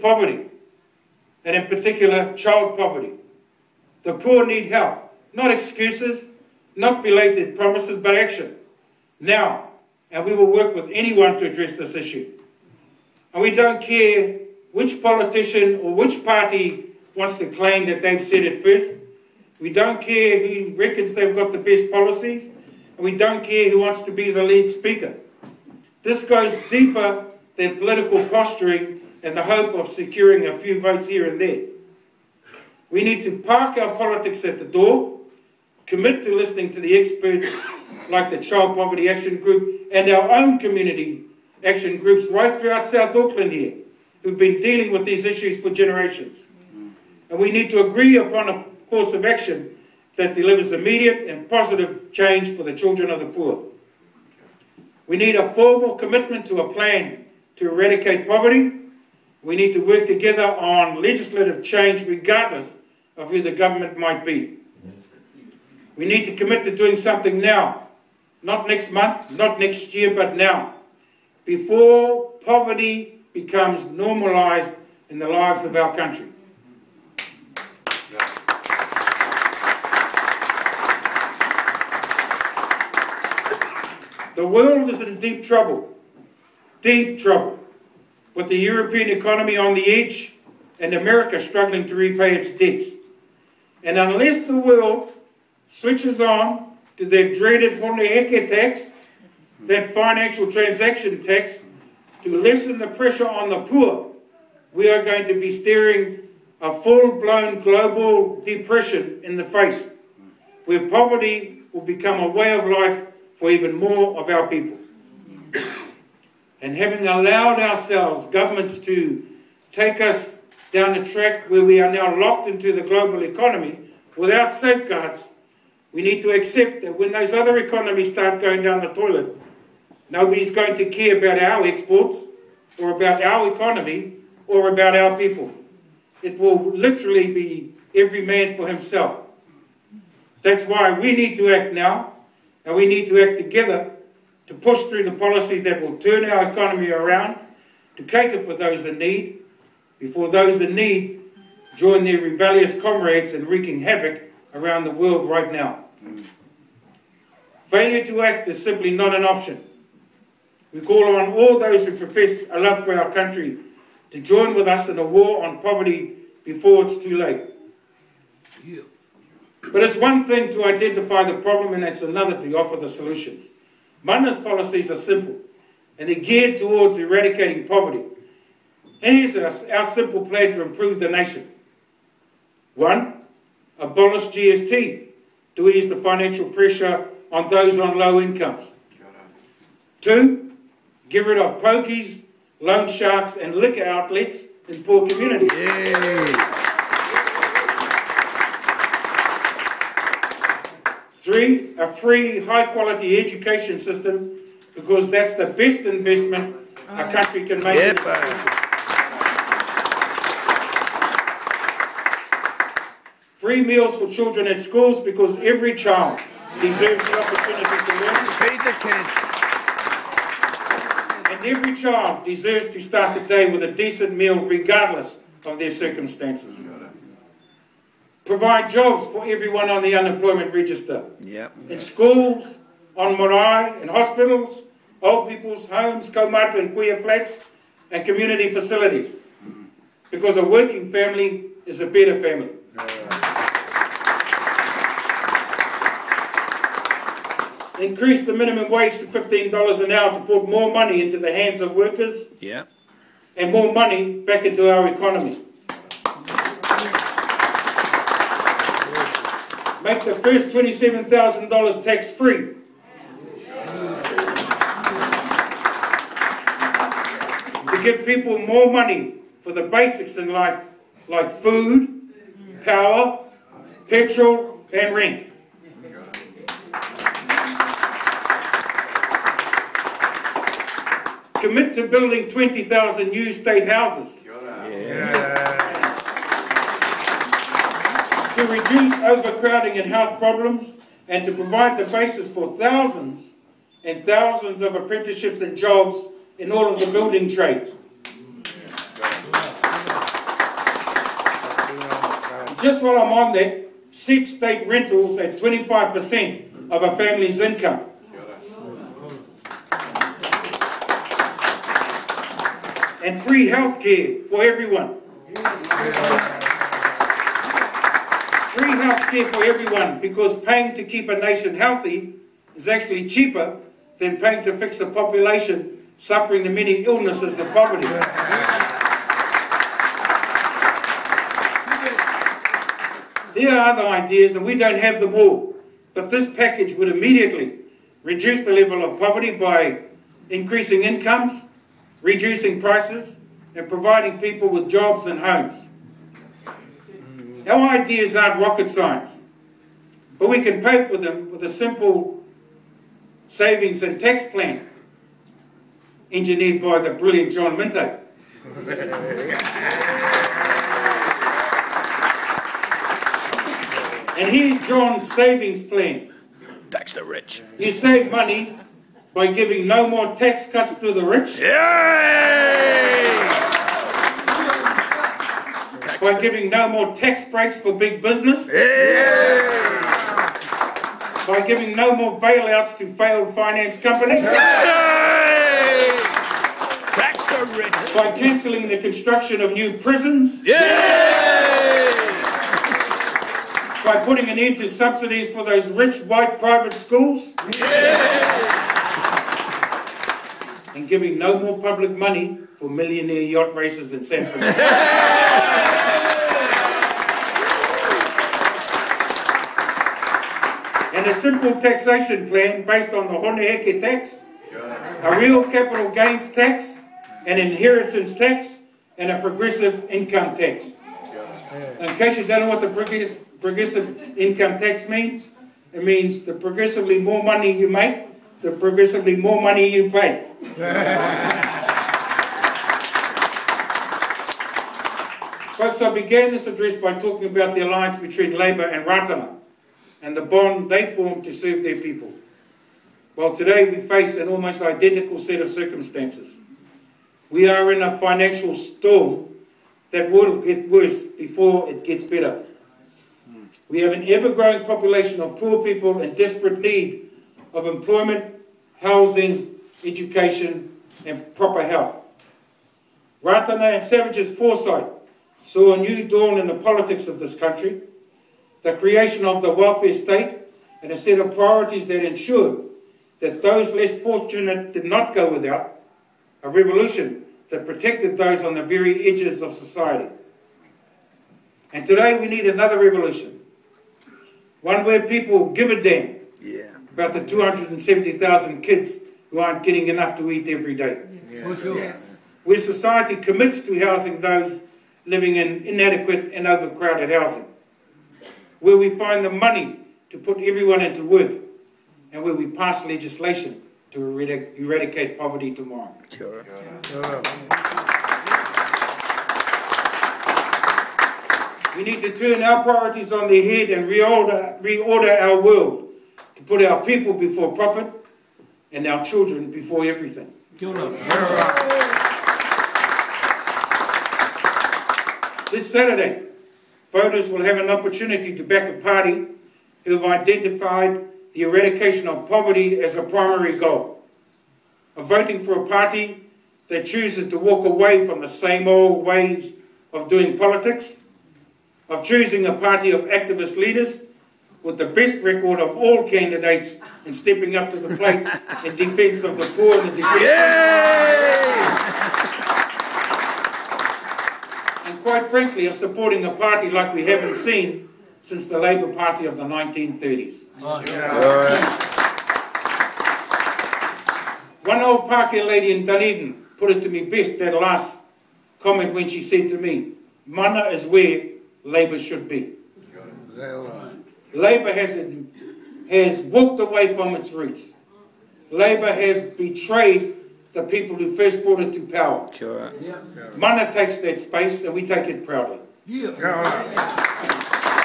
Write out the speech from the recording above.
poverty, and in particular child poverty. The poor need help, not excuses, not belated promises, but action. Now, and we will work with anyone to address this issue. And we don't care which politician or which party wants to claim that they've said it first. We don't care who reckons they've got the best policies, and we don't care who wants to be the lead speaker. This goes deeper than political posturing and the hope of securing a few votes here and there. We need to park our politics at the door, commit to listening to the experts like the Child Poverty Action Group and our own community action groups right throughout South Auckland here, who've been dealing with these issues for generations. And we need to agree upon a course of action that delivers immediate and positive change for the children of the poor. We need a formal commitment to a plan to eradicate poverty. We need to work together on legislative change regardless of who the government might be. We need to commit to doing something now, not next month, not next year, but now, before poverty becomes normalised in the lives of our country. The world is in deep trouble, with the European economy on the edge and America struggling to repay its debts. And unless the world switches on to their dreaded Honeheke tax, that financial transaction tax, to lessen the pressure on the poor, we are going to be staring a full-blown global depression in the face, where poverty will become a way of life for even more of our people. And having allowed ourselves, governments, to take us down a track where we are now locked into the global economy without safeguards, we need to accept that when those other economies start going down the toilet, nobody's going to care about our exports or about our economy or about our people. It will literally be every man for himself. That's why we need to act now, and we need to act together to push through the policies that will turn our economy around, to cater for those in need, before those in need join their rebellious comrades in wreaking havoc around the world right now. Failure to act is simply not an option. We call on all those who profess a love for our country to join with us in a war on poverty before it's too late. But it's one thing to identify the problem, and it's another to offer the solutions. Mana's policies are simple, and they're geared towards eradicating poverty. And here's our simple plan to improve the nation. 1, abolish GST to ease the financial pressure on those on low incomes. 2, get rid of pokies, loan sharks and liquor outlets in poor communities. Yeah. 3, a free, high-quality education system, because that's the best investment a country can make. Yep. Free meals for children at schools, because every child deserves the opportunity to learn. Feed the kids. And every child deserves to start the day with a decent meal, regardless of their circumstances. Provide jobs for everyone on the unemployment register. Yep. In schools, on marae, in hospitals, old people's homes, kaumata and kuia flats, and community facilities. Because a working family is a better family. Increase the minimum wage to $15 an hour to put more money into the hands of workers. Yep. And more money back into our economy. Make the first $27,000 tax-free. To give people more money for the basics in life, like food, power, petrol, and rent. Commit to building 20,000 new state houses. To reduce overcrowding and health problems, and to provide the basis for thousands and thousands of apprenticeships and jobs in all of the building trades. just while I'm on that, set state rentals at 25% of a family's income. And free health care for everyone. Free health care for everyone, because paying to keep a nation healthy is actually cheaper than paying to fix a population suffering the many illnesses of poverty. There are other ideas, and we don't have them all, but this package would immediately reduce the level of poverty by increasing incomes, reducing prices, and providing people with jobs and homes. Our ideas aren't rocket science, but we can pay for them with a simple savings and tax plan engineered by the brilliant John Minto. And here's John's savings plan. Tax the rich. You save money by giving no more tax cuts to the rich. Yay! By giving no more tax breaks for big business. Yay! By giving no more bailouts to failed finance companies. Yay! Tax the rich. By cancelling the construction of new prisons. Yay! By putting an end to subsidies for those rich white private schools. Yay! And giving no more public money for millionaire yacht races in San Francisco. And a simple taxation plan based on the Honeheke tax, a real capital gains tax, an inheritance tax, and a progressive income tax. In case you don't know what the progressive income tax means, it means the progressively more money you make, the progressively more money you pay. Folks, I began this address by talking about the alliance between Labour and Ratana and the bond they formed to serve their people. Well, today we face an almost identical set of circumstances. We are in a financial storm that will get worse before it gets better. We have an ever-growing population of poor people in desperate need of employment, housing, education, and proper health. Ratana and Savage's foresight saw a new dawn in the politics of this country, the creation of the welfare state, and a set of priorities that ensured that those less fortunate did not go without, a revolution that protected those on the very edges of society. And today we need another revolution, one where people give a damn about the 270,000 kids who aren't getting enough to eat every day. Where society commits to housing those living in inadequate and overcrowded housing. Where we find the money to put everyone into work, and where we pass legislation to eradicate poverty tomorrow. We need to turn our priorities on their head and reorder our world to put our people before profit and our children before everything. This Saturday, voters will have an opportunity to back a party who have identified the eradication of poverty as a primary goal, of voting for a party that chooses to walk away from the same old ways of doing politics, of choosing a party of activist leaders with the best record of all candidates in stepping up to the plate in defence of the poor and the and quite frankly of supporting a party like we haven't seen since the Labour Party of the 1930s. One old Pākehā lady in Dunedin put it to me best, that last comment, when she said to me, "Mana is where Labour should be." Labour has walked away from its roots. Labour has betrayed the people who first brought it to power. Mana takes that space and we take it proudly.